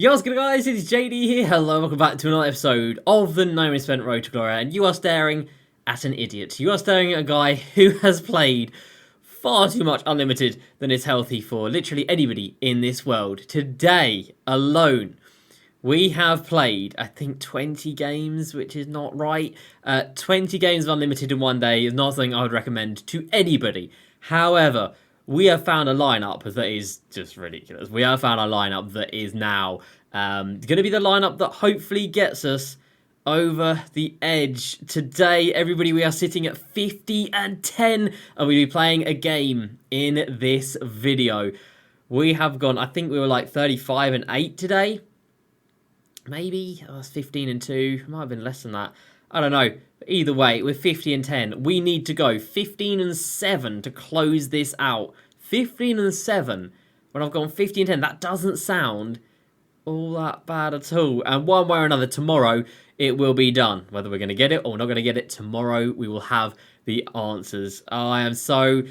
Yo, what's good guys, it's JD here, hello, welcome back to another episode of the No Misspent Road to Glory, and you are staring at an idiot. You are staring at a guy who has played far too much Unlimited than is healthy for literally anybody in this world. Today, alone, we have played, I think, 20 games, which is not right. 20 games of Unlimited in one day is not something I would recommend to anybody. However, we have found a lineup that is just ridiculous. We have found a lineup that is now going to be the lineup that hopefully gets us over the edge. Today, everybody, we are sitting at 50 and 10, and we'll be playing a game in this video. We have gone, I think we were like 35 and 8 today. Maybe, oh, that's 15 and 2. Might have been less than that. I don't know. Either way, we're 50 and 10. We need to go 15 and 7 to close this out. 15 and 7 when I've gone 50 and 10. That doesn't sound all that bad at all. And one way or another, tomorrow it will be done. Whether we're going to get it or not going to get it, tomorrow we will have the answers. I am so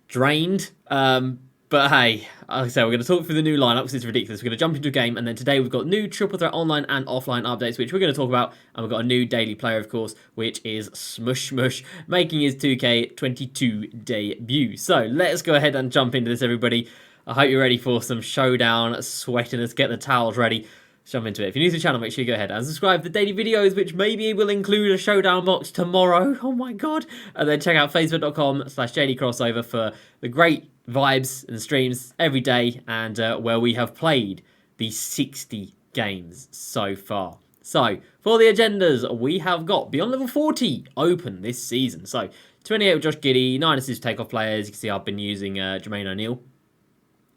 drained. But hey, like I said, we're going to talk through the new lineup because it's ridiculous. We're going to jump into a game, and then today we've got new Triple Threat online and offline updates, which we're going to talk about. And we've got a new daily player, of course, which is Smush Smush, making his 2K22 debut. So let's go ahead and jump into this, everybody. I hope you're ready for some Showdown sweating. Let's get the towels ready. Let's jump into it. If you're new to the channel, make sure you go ahead and subscribe to the daily videos, which maybe will include a Showdown box tomorrow. Oh my god. And then check out facebook.com/JDCrossover for the great vibes and streams every day, and where we have played the 60 games so far. So, for the agendas, we have got Beyond Level 40 open this season. So, 28 with Josh Giddey, 9 assists takeoff players. You can see I've been using Jermaine O'Neal.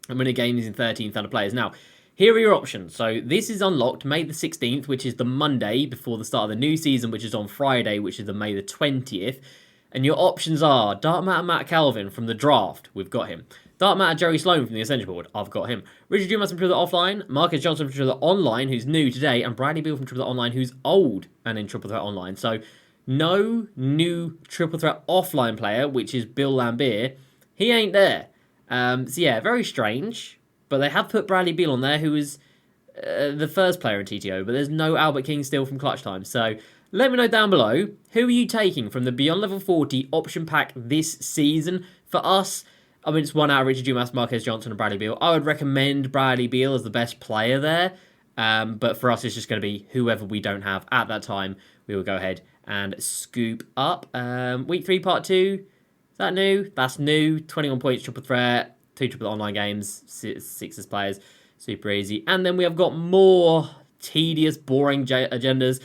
I'm winning games using 13 Thunder players. Now, here are your options. So, this is unlocked May the 16th, which is the Monday before the start of the new season, which is on Friday, which is the May the 20th. And your options are Dark Matter Matt Calvin from the draft. We've got him. Dark Matter Jerry Sloan from the Essential Board. I've got him. Richard Dumas from Triple Offline. Marcus Johnson from Triple Online, who's new today. And Bradley Beal from Triple Online, who's old and in Triple Threat Online. So, no new Triple Threat Offline player, which is Bill Lambier. He ain't there. So, yeah, very strange. But they have put Bradley Beal on there, who was the first player in TTO. But there's no Albert King still from Clutch Time. So, let me know down below, who are you taking from the Beyond Level 40 option pack this season? For us, I mean, it's one out of Richard Dumas, Marquez Johnson, and Bradley Beal. I would recommend Bradley Beal as the best player there. But for us, it's just going to be whoever we don't have at that time. We will go ahead and scoop up. Week 3, Part 2. Is that new? That's new. 21 points, Triple Threat. 2 Triple Online games. 6 as players. Super easy. And then we have got more tedious, boring agendas.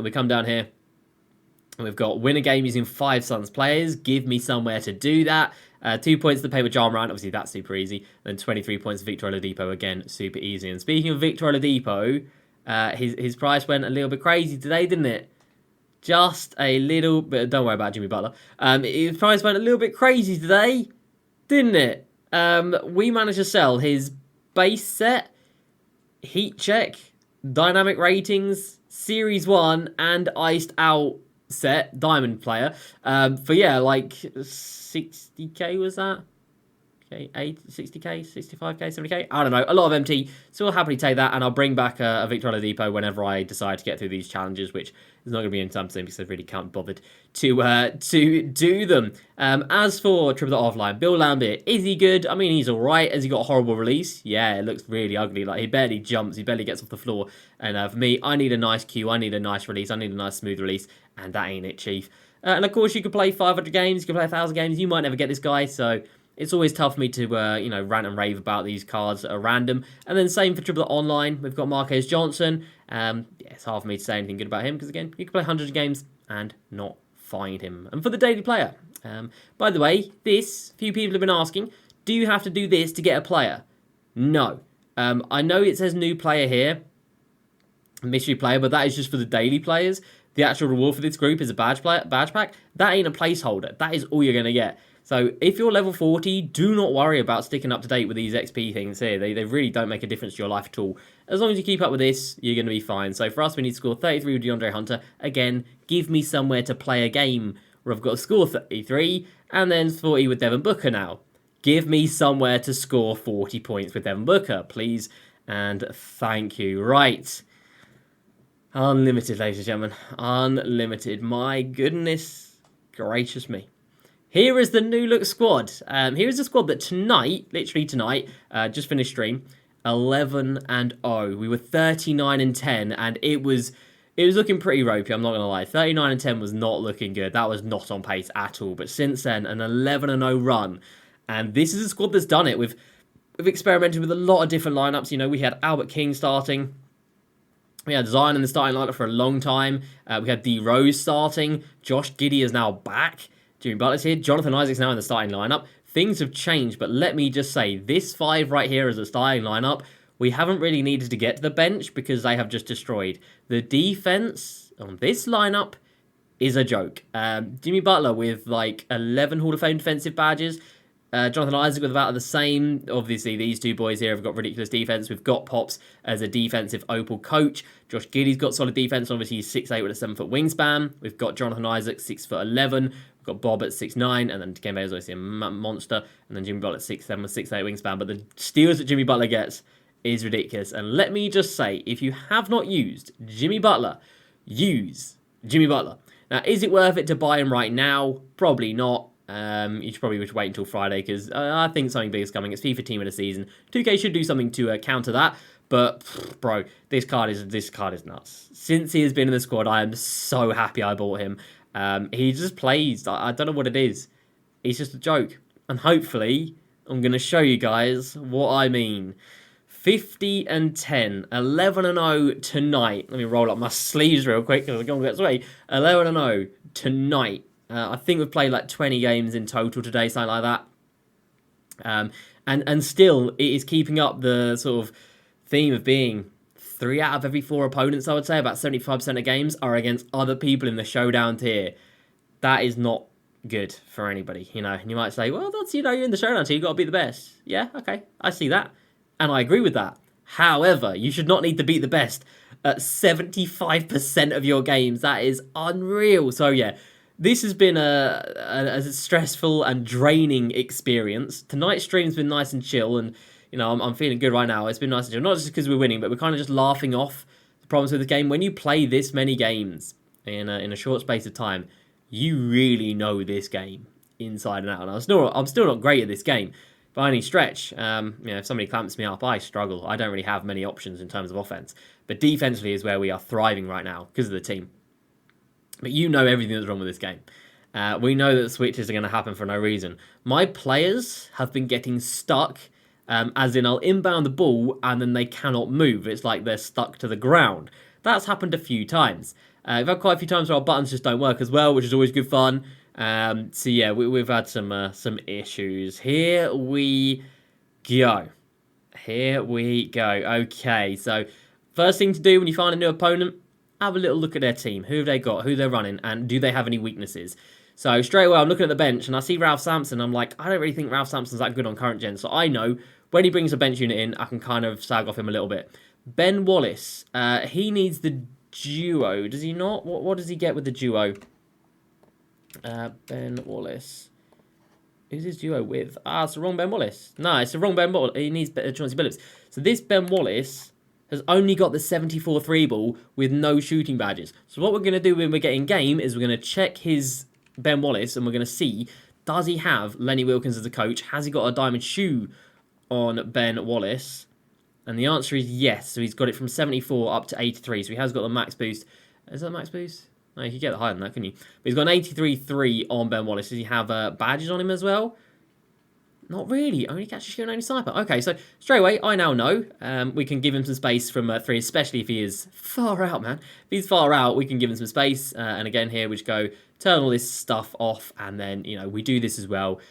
We come down here, and we've got win a game using 5 Suns players. Give me somewhere to do that. 2 points to pay with John Rand. Obviously, that's super easy. Then 23 points for Victor Oladipo. Again, super easy. And speaking of Victor Oladipo, his price went a little bit crazy today, didn't it? Just a little bit. Don't worry about Jimmy Butler. His price went a little bit crazy today, didn't it? We managed to sell his base set, heat check, dynamic ratings, Series 1 and iced out set, diamond player, for yeah, like 60k was that? Okay, 60k, 65k, 70k? I don't know, a lot of MT, so I'll happily take that, and I'll bring back a Victor Oladipo whenever I decide to get through these challenges, which is not going to be anytime soon because I really can't be bothered to do them. As for Triple Offline, Bill Lambier, is he good? I mean, he's alright. Has he got a horrible release? Yeah, it looks really ugly. Like, he barely jumps, he barely gets off the floor, and for me, I need a nice queue, I need a nice release, I need a nice smooth release, and that ain't it, Chief. And of course, you could play 500 games, you could play 1,000 games, you might never get this guy, so it's always tough for me to, rant and rave about these cards that are random. And then same for Triple Online. We've got Marquez Johnson. Yeah, it's hard for me to say anything good about him because, again, you can play hundreds of games and not find him. And for the daily player, by the way, few people have been asking, do you have to do this to get a player? No. I know it says new player here, mystery player, but that is just for the daily players. The actual reward for this group is a badge pack. That ain't a placeholder. That is all you're going to get. So if you're level 40, do not worry about sticking up to date with these XP things here. They really don't make a difference to your life at all. As long as you keep up with this, you're going to be fine. So for us, we need to score 33 with DeAndre Hunter. Again, give me somewhere to play a game where I've got to score 33 and then 40 with Devin Booker now. Give me somewhere to score 40 points with Devin Booker, please And thank you. Right. Unlimited, ladies and gentlemen. Unlimited. My goodness gracious me. Here is the new look squad. Here is the squad that tonight, literally tonight, just finished stream, 11-0. We were 39-10, and it was looking pretty ropey, I'm not going to lie. 39-10 was not looking good. That was not on pace at all. But since then, an 11-0 run. And this is a squad that's done it. We've experimented with a lot of different lineups. You know, we had Albert King starting. We had Zion in the starting lineup for a long time. We had D Rose starting. Josh Giddey is now back. Jimmy Butler's here. Jonathan Isaac's now in the starting lineup. Things have changed, but let me just say, this 5 right here is a starting lineup. We haven't really needed to get to the bench because they have just destroyed. The defense on this lineup is a joke. Jimmy Butler with like 11 Hall of Fame defensive badges. Jonathan Isaac with about the same. Obviously, these two boys here have got ridiculous defense. We've got Pops as a defensive opal coach. Josh Giddey's got solid defense. Obviously, he's 6'8" with a 7-foot wingspan. We've got Jonathan Isaac, 6'11". We've got Bob at 6'9", and then Dikembe is obviously a monster. And then Jimmy Butler at 6'7" with 6'8" wingspan. But the steals that Jimmy Butler gets is ridiculous. And let me just say, if you have not used Jimmy Butler, use Jimmy Butler. Now, is it worth it to buy him right now? Probably not. You should probably wait until Friday because I think something big is coming. It's FIFA Team of the Season. 2K should do something to counter that. But, bro, this card is nuts. Since he has been in the squad, I am so happy I bought him. He just plays. I don't know what it is. He's just a joke. And hopefully, I'm going to show you guys what I mean. 50-10, 11-0 tonight. Let me roll up my sleeves real quick because I'm going to get away. 11-0 tonight. I think we've played like 20 games in total today, something like that. And still, it is keeping up the sort of theme of being 3 out of every 4 opponents, I would say. About 75% of games are against other people in the Showdown tier. That is not good for anybody, you know. And you might say, well, that's, you know, you're in the Showdown tier, you've got to be the best. Yeah, okay, I see that. And I agree with that. However, you should not need to beat the best at 75% of your games. That is unreal. So, yeah. This has been a stressful and draining experience. Tonight's stream's been nice and chill, and you know I'm feeling good right now. It's been nice and chill, not just because we're winning, but we're kind of just laughing off the problems with the game. When you play this many games in a short space of time, you really know this game inside and out. And I'm still not great at this game by any stretch. You know, if somebody clamps me up, I struggle. I don't really have many options in terms of offense, but defensively is where we are thriving right now because of the team. But you know everything that's wrong with this game. We know that switches are going to happen for no reason. My players have been getting stuck, as in I'll inbound the ball and then they cannot move. It's like they're stuck to the ground. That's happened a few times. We've had quite a few times where our buttons just don't work as well, which is always good fun. So yeah, we've had some issues. Here we go. Here we go. Okay, so first thing to do when you find a new opponent, have a little look at their team. Who have they got? Who they're running? And do they have any weaknesses? So straight away, I'm looking at the bench and I see Ralph Sampson. I'm like, I don't really think Ralph Sampson's that good on current gen. So I know when he brings a bench unit in, I can kind of sag off him a little bit. Ben Wallace, he needs the duo. Does he not? What does he get with the duo? Ben Wallace. Who's his duo with? It's the wrong Ben Wallace. No, it's the wrong Ben Wallace. He needs Chauncey Billups. So this Ben Wallace has only got the 74 3 ball with no shooting badges. So what we're going to do when we get in game is we're going to check his Ben Wallace and we're going to see, does he have Lenny Wilkins as a coach? Has he got a diamond shoe on Ben Wallace? And the answer is yes. So he's got it from 74 up to 83. So he has got the max boost. Is that max boost? No, you could get it higher than that, couldn't you? But he's got an 83-3 on Ben Wallace. Does he have badges on him as well? Not really. Only catches shoot and only sniper. Okay, so straight away, I now know we can give him some space from 3, especially if he is far out, man. If he's far out, we can give him some space. And again, here we just go turn all this stuff off. And then, you know, we do this as well.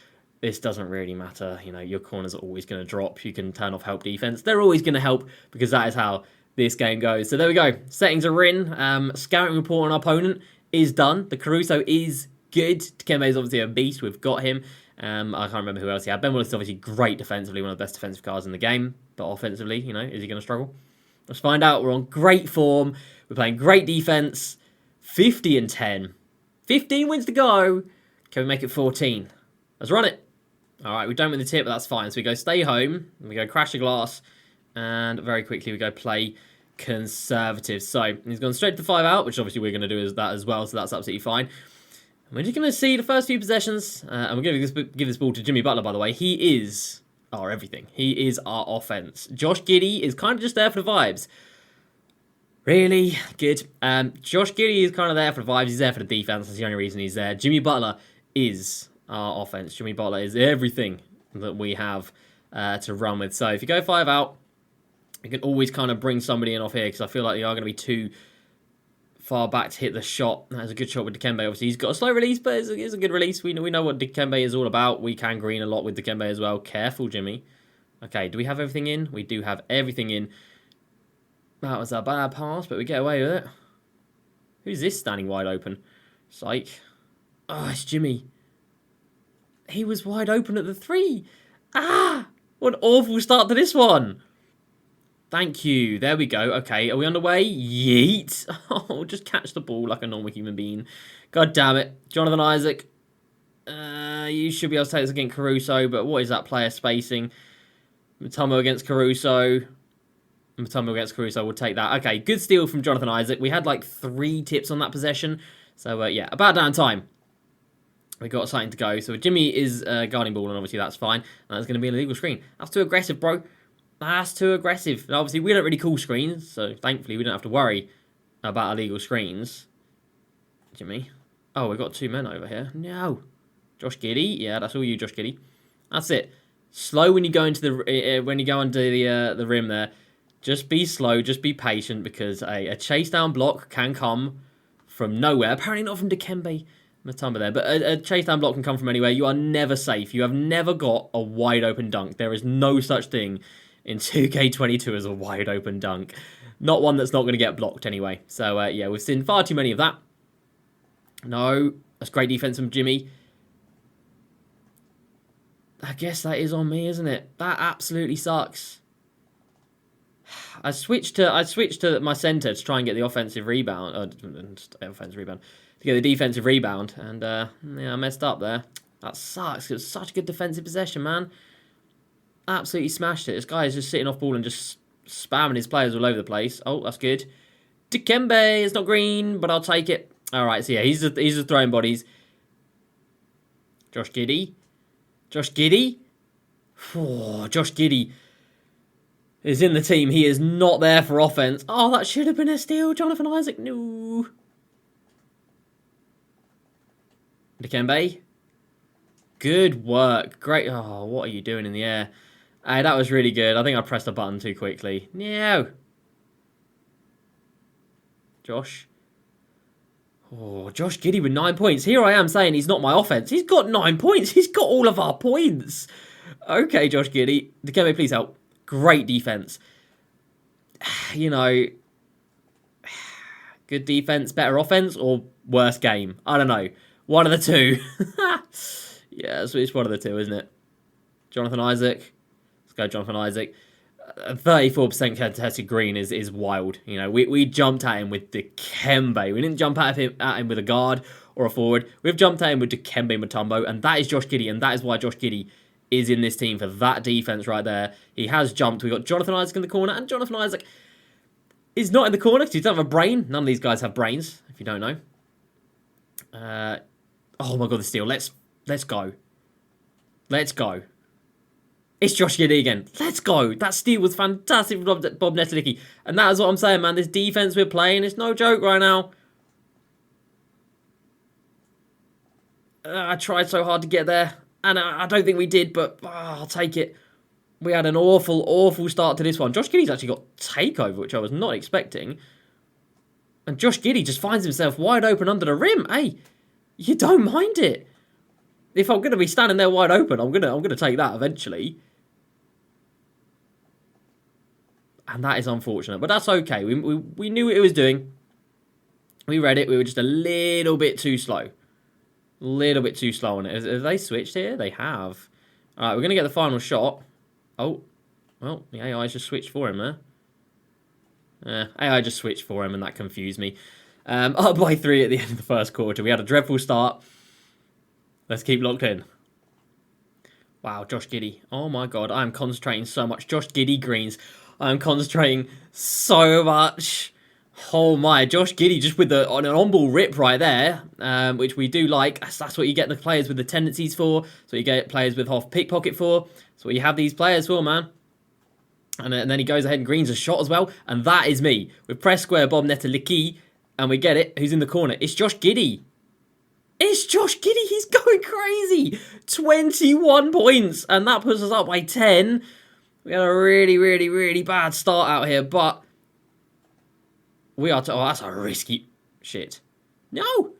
This doesn't really matter. You know, your corners are always going to drop. You can turn off help defense. They're always going to help because that is how this game goes. So there we go. Settings are in. Scouting report on our opponent is done. The Caruso is good. Dikembe is obviously a beast. We've got him. I can't remember who else he had. Ben Wallace is obviously great defensively, one of the best defensive cards in the game. But offensively, you know, is he going to struggle? Let's find out. We're on great form. We're playing great defense. 50-10. 15 wins to go. Can we make it 14? Let's run it. All right, we're done with the tip, but that's fine. So we go stay home. And we go crash the glass. And very quickly we go play conservative. So he's gone straight to 5 out, which obviously we're going to do that as well, so that's absolutely fine. And we're just going to see the first few possessions, and we're going to give this ball to Jimmy Butler, by the way. He is our everything. He is our offense. Josh Giddey is kind of just there for the vibes. Really good. Josh Giddey is kind of there for the vibes. He's there for the defense. That's the only reason he's there. Jimmy Butler is our offense. Jimmy Butler is everything that we have to run with. So if you go 5 out, you can always kind of bring somebody in off here because I feel like they are going to be too far back to hit the shot. That's a good shot with Dikembe. Obviously, he's got a slow release, but it's a good release. We know what Dikembe is all about. We can green a lot with Dikembe as well. Careful, Jimmy. Okay, do we have everything in? We do have everything in. That was a bad pass, but we get away with it. Who's this standing wide open? Psych. Oh, it's Jimmy. He was wide open at the 3. Ah! What an awful start to this one. Thank you. There we go. Okay, are we underway? Yeet. Oh, just catch the ball like a normal human being. God damn it. Jonathan Isaac. You should be able to take this against Caruso, but what is that player spacing? Mutombo against Caruso. Mutombo against Caruso, we'll take that. Okay, good steal from Jonathan Isaac. We had like 3 tips on that possession. So, yeah, about damn time. We got something to go. So, Jimmy is guarding ball, and obviously that's fine. And that's going to be an illegal screen. That's too aggressive, bro. That's too aggressive. And obviously, we don't really call screens, so thankfully we don't have to worry about illegal screens. Jimmy. Oh, we've got 2 men over here. No. Josh Giddey. Yeah, that's all you, Josh Giddey. That's it. Slow when you go into the when you go under the rim there. Just be slow. Just be patient because a chase down block can come from nowhere. Apparently not from Dikembe Mutombo there, but a chase down block can come from anywhere. You are never safe. You have never got a wide open dunk. There is no such thing in 2K22 as a wide open dunk. Not one that's not going to get blocked anyway. So, yeah, we've seen far too many of that. No, that's great defense from Jimmy. I guess that is on me, isn't it? That absolutely sucks. I switched to my centre to try and get the offensive rebound. To get the defensive rebound. And, yeah, I messed up there. That sucks. It was such a good defensive possession, man. Absolutely smashed it. This guy is just sitting off ball and just spamming his players all over the place. Oh, that's good. Dikembe is not green, but I'll take it. All right, so yeah, he's just throwing bodies. Josh Giddey. Josh Giddey. Oh, Josh Giddey is in the team. He is not there for offense. Oh, that should have been a steal. Jonathan Isaac. No. Dikembe. Good work. Great. Oh, what are you doing in the air? Hey, that was really good. I think I pressed the button too quickly. No. Josh. Oh, Josh Giddey with 9 points. Here I am saying he's not my offense. He's got 9 points. He's got all of our points. Okay, Josh Giddey. Dikembe, please help. Great defense. You know, good defense, better offense, or worse game? I don't know. One of the two. Yeah, it's one of the two, isn't it? Jonathan Isaac. Let's go, Jonathan Isaac. 34% contested green is wild. You know, we jumped at him with Dikembe. We didn't jump at him with a guard or a forward. We've jumped at him with Dikembe Mutombo, and that is Josh Giddey, and that is why Josh Giddey is in this team for that defense right there. He has jumped. We've got Jonathan Isaac in the corner, and Jonathan Isaac is not in the corner because he doesn't have a brain. None of these guys have brains, if you don't know. Oh my god, the steal. Let's go. Let's go. It's Josh Giddey again. Let's go. That steal was fantastic from Bob Netelicki. And that is what I'm saying, man. This defense we're playing is no joke right now. I tried so hard to get there. And I don't think we did, but I'll take it. We had an awful, awful start to this one. Josh Giddey's actually got takeover, which I was not expecting. And Josh Giddey just finds himself wide open under the rim. Hey, you don't mind it. If I'm going to be standing there wide open, I'm gonna take that eventually. And that is unfortunate, but that's okay. We knew what it was doing. We read it. We were just a little bit too slow. A little bit too slow on it. Have they switched here? They have. All right, we're going to get the final shot. Oh, well, the AI's just switched for him there. AI just switched for him, and that confused me. Up by 3 at the end of the first quarter. We had a dreadful start. Let's keep locked in. Wow, Josh Giddey. Oh my god, I am concentrating so much. Josh Giddey greens. I am concentrating so much. Oh my, Josh Giddey just with an on-ball rip right there, which we do like. That's what you get the players with the tendencies for. That's what you get players with half pickpocket for. That's what you have these players for, man. And then he goes ahead and greens a shot as well. And that is me. With press square Bob Netaliki. And we get it. Who's in the corner? It's Josh Giddey. It's Josh Giddey. He's going crazy. 21 points. And that puts us up by 10. We had a really, really, really bad start out here. But we are... Oh, that's a risky... Shit. No.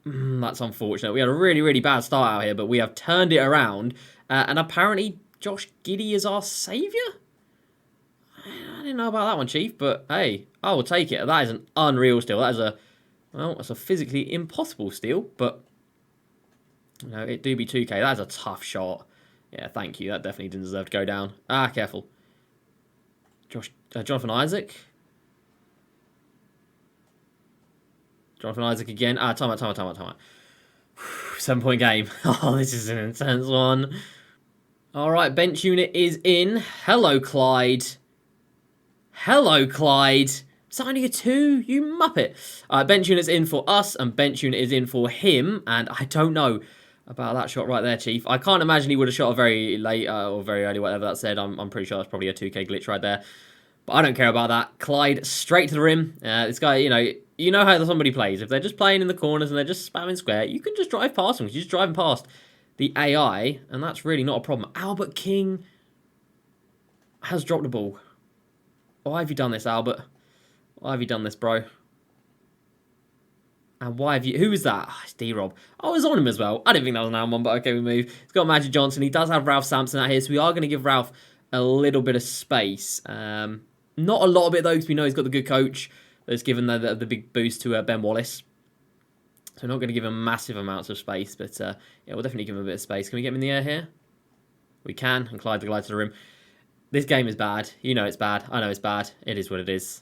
That's unfortunate. We had a really, really bad start out here. But we have turned it around. And apparently... Josh Giddey is our saviour? I didn't know about that one, Chief, but hey, I will take it. That is an unreal steal. That is a, well, that's a physically impossible steal, but, you know, it do be 2K. That is a tough shot. Yeah, thank you. That definitely didn't deserve to go down. Ah, careful. Jonathan Isaac. Jonathan Isaac again. Ah, time out. 7-point game. Oh, this is an intense one. All right, bench unit is in. Hello, Clyde. Hello, Clyde. It's only a 2, you muppet. Bench unit's in for us, and bench unit is in for him. And I don't know about that shot right there, Chief. I can't imagine he would have shot a very late or very early, whatever that said. I'm pretty sure that's probably a 2K glitch right there. But I don't care about that. Clyde, straight to the rim. This guy, you know how somebody plays. If they're just playing in the corners and they're just spamming square, you can just drive past them. You're just driving past the AI, and that's really not a problem. Albert King has dropped the ball. Why have you done this, Albert? Why have you done this, bro? And why have you... Who is that? Oh, it's D-Rob. I was on him as well. I didn't think that was an one, but okay, we move. He's got Magic Johnson. He does have Ralph Sampson out here, so we are going to give Ralph a little bit of space. Not a lot of it, though, because we know he's got the good coach that's given the big boost to Ben Wallace. So we're not going to give him massive amounts of space, but yeah, we'll definitely give him a bit of space. Can we get him in the air here? We can, and Clyde the glide to the rim. This game is bad. You know it's bad. I know it's bad. It is what it is.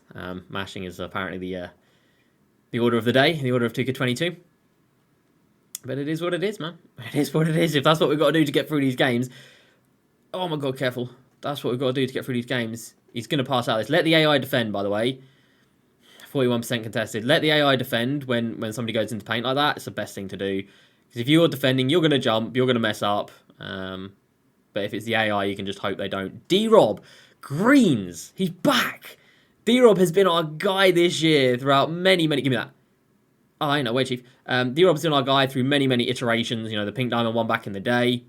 Mashing is apparently the order of the day, the order of 2K22. But it is what it is, man. It is what it is. If that's what we've got to do to get through these games. Oh my god, careful. That's what we've got to do to get through these games. He's going to pass out this. Let the AI defend, by the way. 41% contested. Let the AI defend when somebody goes into paint like that. It's the best thing to do. Because if you're defending, you're going to jump. You're going to mess up. But if it's the AI, you can just hope they don't. D-Rob. Greens. He's back. D-Rob has been our guy this year throughout many... Give me that. Oh, I know. Wait, Chief. D-Rob's been our guy through many iterations. You know, the Pink Diamond one back in the day.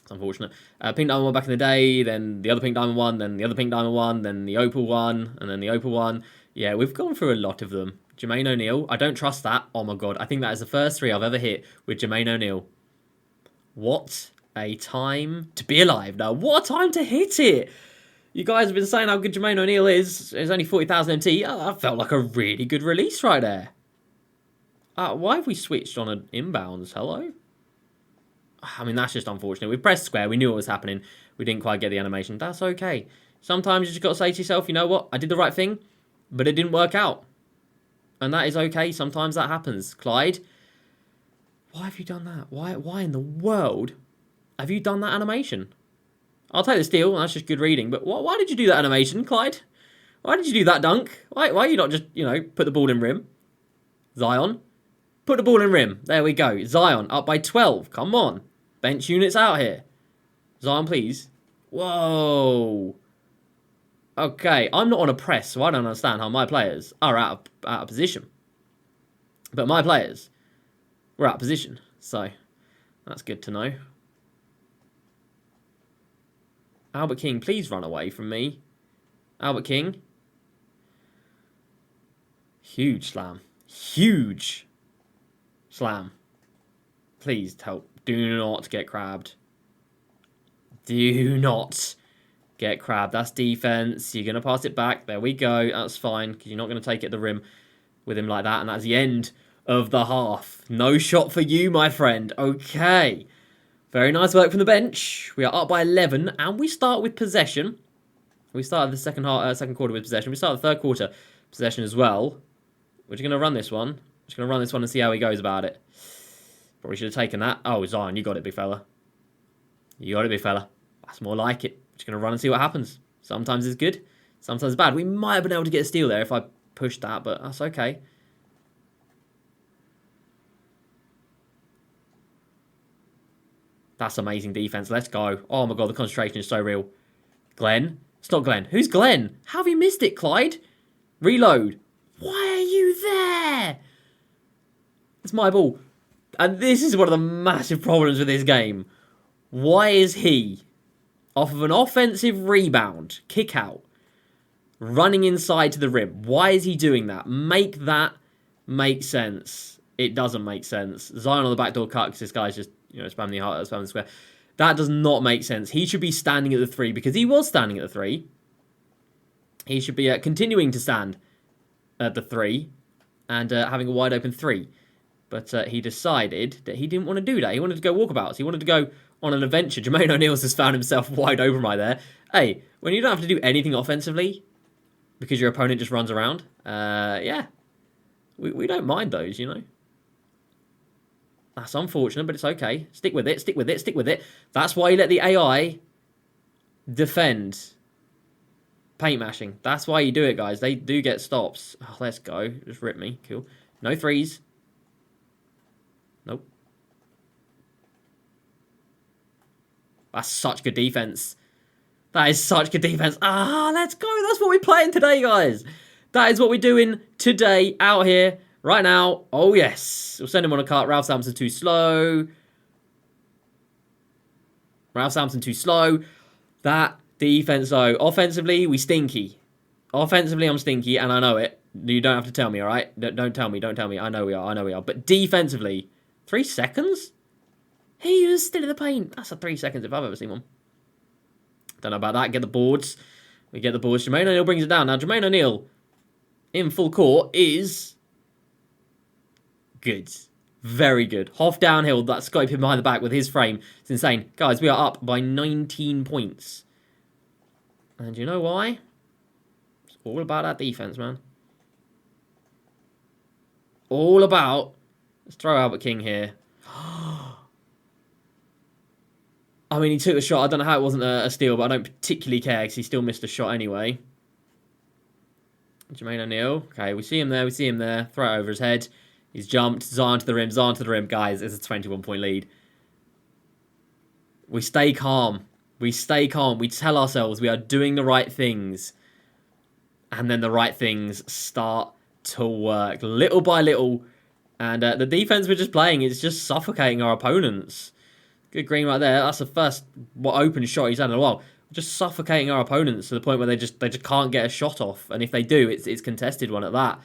It's unfortunate. Pink Diamond one back in the day, then the other Pink Diamond one, then the other Pink Diamond one, then the Opal one, and then the Opal one. Yeah, we've gone through a lot of them. Jermaine O'Neal. I don't trust that. Oh, my God. I think that is the first 3 I've ever hit with Jermaine O'Neal. What a time to be alive. Now, what a time to hit it. You guys have been saying how good Jermaine O'Neal is. It's only 40,000 MT. Oh, that felt like a really good release right there. Why have we switched on an inbounds? Hello? I mean, that's just unfortunate. We pressed square. We knew what was happening. We didn't quite get the animation. That's okay. Sometimes you just got to say to yourself, you know what? I did the right thing, but it didn't work out. And that is okay. Sometimes that happens. Clyde, why have you done that? Why in the world have you done that animation? I'll take the steal. That's just good reading. But why did you do that animation, Clyde? Why did you do that dunk? Why you not just, put the ball in rim? Zion, put the ball in rim. There we go. Zion up by 12. Come on. Bench units out here. Zion, please. Whoa. Okay, I'm not on a press, so I don't understand how my players are out of position. But my players were out of position, so that's good to know. Albert King, please run away from me. Albert King. Huge slam. Huge slam. Please help. Do not get crabbed. Do not get crabbed. That's defense. You're going to pass it back. There we go. That's fine, because you're not going to take it at the rim with him like that. And that's the end of the half. No shot for you, my friend. Okay. Very nice work from the bench. We are up by 11, and we start with possession. We started the second quarter with possession. We start the third quarter possession as well. We're just going to run this one. Just going to run this one and see how he goes about it. Probably should have taken that. Oh, Zion, you got it, big fella. You got it, big fella. That's more like it. Just going to run and see what happens. Sometimes it's good. Sometimes it's bad. We might have been able to get a steal there if I pushed that, but that's okay. That's amazing defense. Let's go. Oh my god, the concentration is so real. Glenn? It's not Glenn. Who's Glenn? How have you missed it, Clyde? Reload. Why are you there? It's my ball. And this is one of the massive problems with this game. Why is he, off of an offensive rebound, kick out, running inside to the rim? Why is he doing that? Make that make sense. It doesn't make sense. Zion on the backdoor cut because this guy's just, spamming the square. That does not make sense. He should be standing at the 3 because he was standing at the 3. He should be continuing to stand at the 3 and having a wide open 3. But he decided that he didn't want to do that. He wanted to go walkabouts. He wanted to go on an adventure. Jermaine O'Neal's just found himself wide open right there. Hey, when you don't have to do anything offensively because your opponent just runs around, yeah, we don't mind those, That's unfortunate, but it's okay. Stick with it, stick with it, stick with it. That's why you let the AI defend paint mashing. That's why you do it, guys. They do get stops. Oh, let's go. Just rip me. Cool. No threes. Nope. That's such good defense. That is such good defense. Ah, let's go. That's what we're playing today, guys. That is what we're doing today out here. Right now, oh yes. We'll send him on a cart. Ralph Sampson too slow. Ralph Sampson too slow. That defense, though. Offensively, we stinky. Offensively, I'm stinky, and I know it. You don't have to tell me, all right? Don't tell me, don't tell me. I know we are, I know we are. But defensively, 3 seconds? He was still in the paint. That's a 3 seconds if I've ever seen one. Don't know about that. Get the boards. We get the boards. Jermaine O'Neal brings it down. Now, Jermaine O'Neal in full court is good. Very good. Half downhill, that scope him behind the back with his frame. It's insane. Guys, we are up by 19 points. And you know why? It's all about that defense, man. All about... Let's throw Albert King here. I mean, he took the shot. I don't know how it wasn't a steal, but I don't particularly care because he still missed a shot anyway. Jermaine O'Neal. Okay, we see him there. We see him there. Throw it over his head. He's jumped. Zion to the rim. Zion to the rim. Guys, it's a 21-point lead. We stay calm. We stay calm. We tell ourselves we are doing the right things. And then the right things start to work. Little by little. And the defense we're just playing is just suffocating our opponents. Good green right there. That's the first open shot he's had in a while. Just suffocating our opponents to the point where they just can't get a shot off. And if they do, it's contested one at that.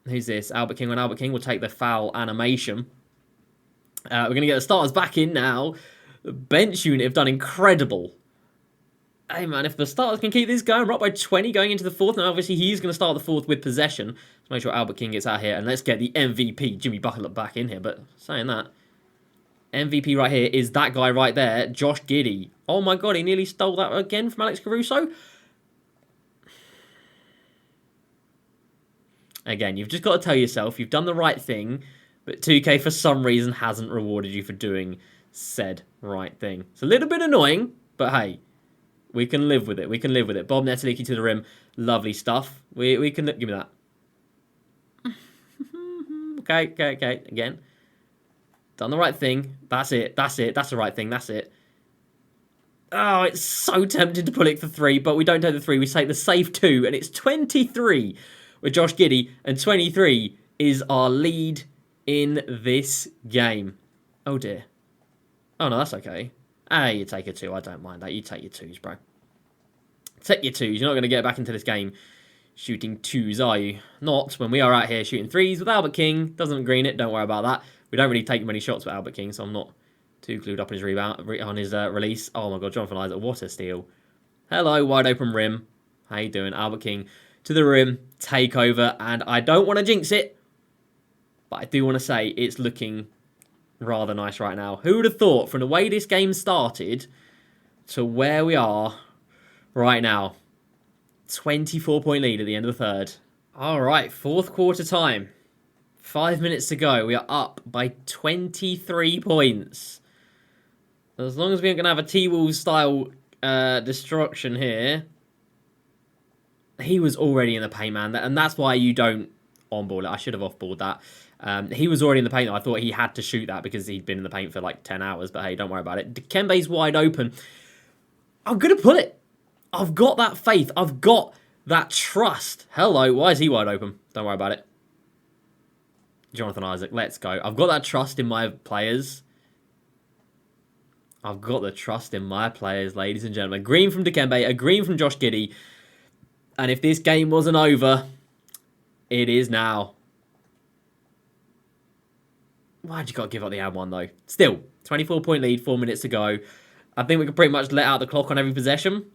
Who's this? Albert King. When Albert King will take the foul animation. We're going to get the starters back in now. The bench unit have done incredible. Hey, man, if the starters can keep this going, we're up by 20 going into the fourth. Now, obviously, he's going to start the fourth with possession. Let's make sure Albert King gets out here. And let's get the MVP, Jimmy Butler, back in here. But saying that, MVP right here is that guy right there, Josh Giddey. Oh, my God, he nearly stole that again from Alex Caruso. Again, you've just got to tell yourself you've done the right thing, but 2K for some reason hasn't rewarded you for doing said right thing. It's a little bit annoying, but hey, we can live with it. We can live with it. Bob Netaliki to the rim. Lovely stuff. We can... Give me that. Okay. Again. Done the right thing. That's it. That's the right thing. That's it. Oh, it's so tempting to pull it for 3, but we don't take the 3. We take the safe 2, and it's 23 with Josh Giddey, and 23 is our lead in this game. Oh, dear. Oh, no, that's okay. You take a 2. I don't mind that. You take your 2s, bro. Take your 2s. You're not going to get back into this game shooting 2s, are you? Not when we are out here shooting 3s with Albert King. Doesn't green it. Don't worry about that. We don't really take many shots with Albert King, so I'm not too glued up on his rebound, on his release. Oh, my God. Jonathan Isaac. What a steal. Hello, wide open rim. How you doing? Albert King to the rim. Take over. And I don't want to jinx it, but I do want to say it's looking rather nice right now. Who would have thought from the way this game started to where we are right now? 24-point lead at the end of the third. All right, fourth quarter time. 5 minutes to go. We are up by 23 points. As long as we aren't going to have a T-Wolves style destruction here. He was already in the paint, man. And that's why you don't on-ball it. I should have off-balled that. He was already in the paint. I thought he had to shoot that because he'd been in the paint for like 10 hours. But hey, don't worry about it. Dikembe's wide open. I'm going to pull it. I've got that faith. I've got that trust. Hello. Why is he wide open? Don't worry about it. Jonathan Isaac, let's go. I've got that trust in my players. I've got the trust in my players, ladies and gentlemen. Green from Dikembe, a green from Josh Giddey. And if this game wasn't over, it is now. Why'd you got to give up the and one, though? Still, 24-point lead, 4 minutes to go. I think we can pretty much let out the clock on every possession.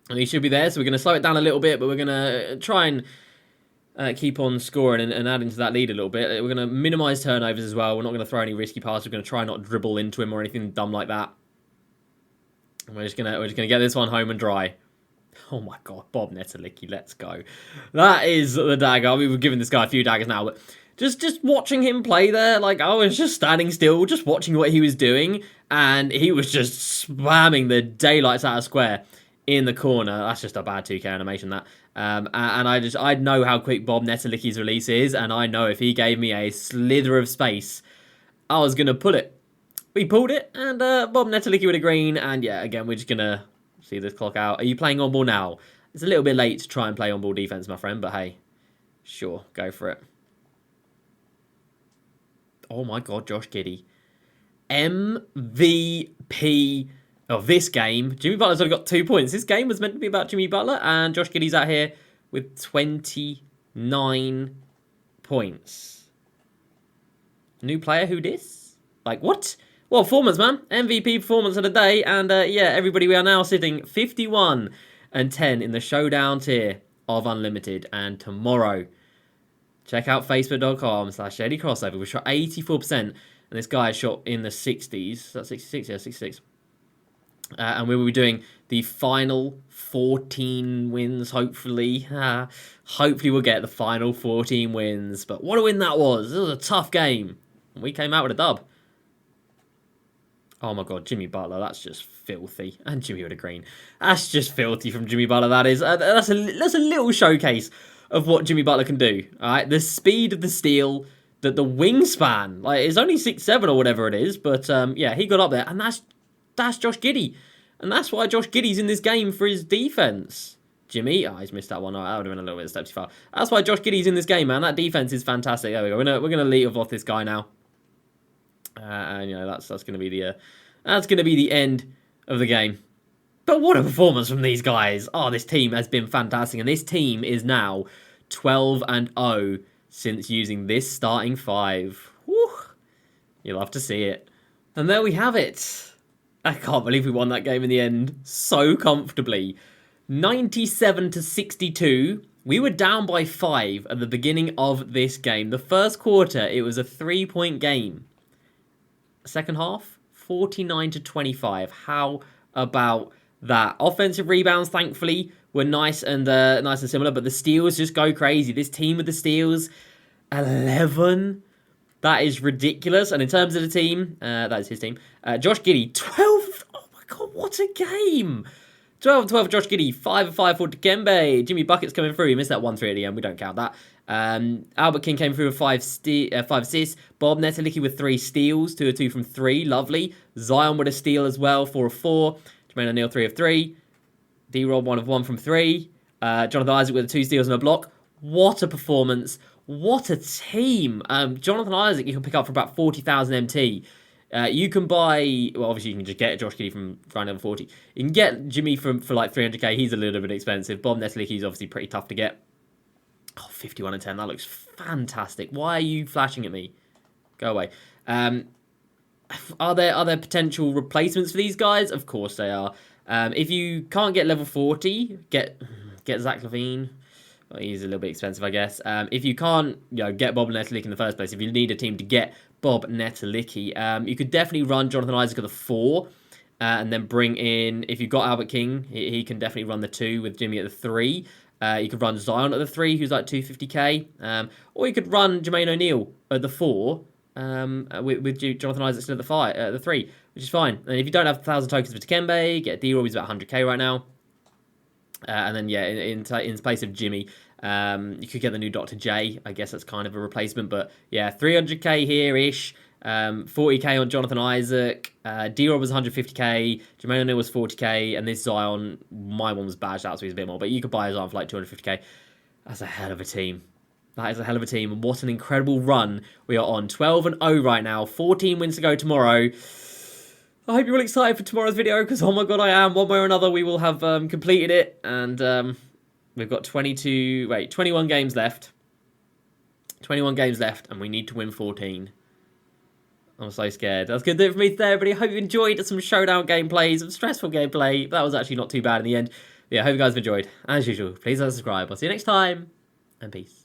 And he should be there, so we're going to slow it down a little bit, but we're going to try and keep on scoring and adding to that lead a little bit. We're going to minimise turnovers as well. We're not going to throw any risky passes. We're going to try not dribble into him or anything dumb like that. And we're just going to get this one home and dry. Oh my god, Bob Netelicki, let's go. That is the dagger. We've given this guy a few daggers now, but just watching him play there, like I was just standing still, just watching what he was doing, and he was just spamming the daylights out of square in the corner. That's just a bad 2K animation, that. And I know how quick Bob Netelicki's release is, and I know if he gave me a slither of space, I was going to pull it. We pulled it, and Bob Netelicki with a green, and yeah, again, we're just going to see this clock out. Are you playing on ball now? It's a little bit late to try and play on ball defense, my friend, but hey, sure, go for it. Oh my god, Josh Giddey. MVP of this game. Jimmy Butler's only got 2 points. This game was meant to be about Jimmy Butler, and Josh Giddey's out here with 29 points. New player, who dis? Like, what? Well, performance, man. MVP performance of the day. And, yeah, everybody, we are now sitting 51 and 10 in the Showdown tier of Unlimited. And tomorrow, check out facebook.com/JDCrossover. We shot 84%. And this guy shot in the 60s. Is that 66? Yeah, 66. And we will be doing the final 14 wins, hopefully. Hopefully we'll get the final 14 wins. But what a win that was. This was a tough game. We came out with a dub. Oh my god, Jimmy Butler, that's just filthy. And Jimmy with a green. That's just filthy from Jimmy Butler, that is. That's a little showcase of what Jimmy Butler can do. Alright, the speed of the steal, the wingspan. Like, it's only 6'7" or whatever it is. But, yeah, he got up there. And that's Josh Giddey. And that's why Josh Giddey's in this game for his defense. Jimmy, oh, he's missed that one. Oh, that would have been a little bit of steps too far. That's why Josh Giddey's in this game, man. That defense is fantastic. There we go. We're gonna leave off this guy now. And you know that's gonna be the end of the game. But what a performance from these guys! Oh, this team has been fantastic, and this team is now 12-0 since using this starting five. Whew. You'll have to see it. And there we have it. I can't believe we won that game in the end so comfortably. 97-62. We were down by 5 at the beginning of this game. The first quarter, it was a 3-point game. Second half, 49-25. How about that? Offensive rebounds, thankfully, were nice and similar, but the steals just go crazy. This team with the steals, 11. That is ridiculous. And in terms of the team, that is his team. Josh Giddey, 12. Oh my god, what a game! 12-12 Josh Giddey, 5-5 for Dikembe. Jimmy Bucket's coming through. He missed that 1-3 at the end. We don't count that. Albert King came through with 5 assists. Bob Netelicki with 3 steals, 2 of 2 from 3. Lovely. Zion with a steal as well, 4 of 4. Jermaine O'Neal, 3 of 3. D-Rob, 1 of 1 from 3. Jonathan Isaac with 2 steals and a block. What a performance. What a team. Jonathan Isaac you can pick up for about 40,000 MT. You can buy, well, obviously you can just get Josh Giddey from round level 40. You can get Jimmy for like 300k. He's a little bit expensive. Bob Netelicki's obviously pretty tough to get. Oh, 51 and 10. That looks fantastic. Why are you flashing at me? Go away. Are there potential replacements for these guys? Of course they are. If you can't get level 40, get Zach Levine. Well, he's a little bit expensive, I guess. If you can't, get Bob Netelicki in the first place, if you need a team to get Bob Netelicki, you could definitely run Jonathan Isaac at the 4, and then bring in, if you've got Albert King, he can definitely run the 2 with Jimmy at the 3. You could run Zion at the 3, who's like 250k. Or you could run Jermaine O'Neal at the 4, with Jonathan Isaac at the 3, which is fine. And if you don't have 1,000 tokens for Dikembe, get D-Rob, he's about 100k right now. And then, yeah, in place of Jimmy, you could get the new Dr. J. I guess that's kind of a replacement. But, yeah, 300k here-ish. 40k on Jonathan Isaac. D-Rob was 150k. Jermaine O'Neal was 40k. And this Zion, my one was badged out, so he's a bit more. But you could buy a Zion for like 250k. That's a hell of a team. That is a hell of a team. And what an incredible run we are on. 12-0 right now. 14 wins to go tomorrow. I hope you're all excited for tomorrow's video, because, oh my god, I am. One way or another, we will have completed it. And we've got 21 games left. 21 games left, and we need to win 14. I'm so scared. That's going to do it for me today, everybody. I hope you enjoyed some Showdown gameplay, some stressful gameplay. That was actually not too bad in the end. Yeah, I hope you guys have enjoyed. As usual, please subscribe. I'll see you next time, and peace.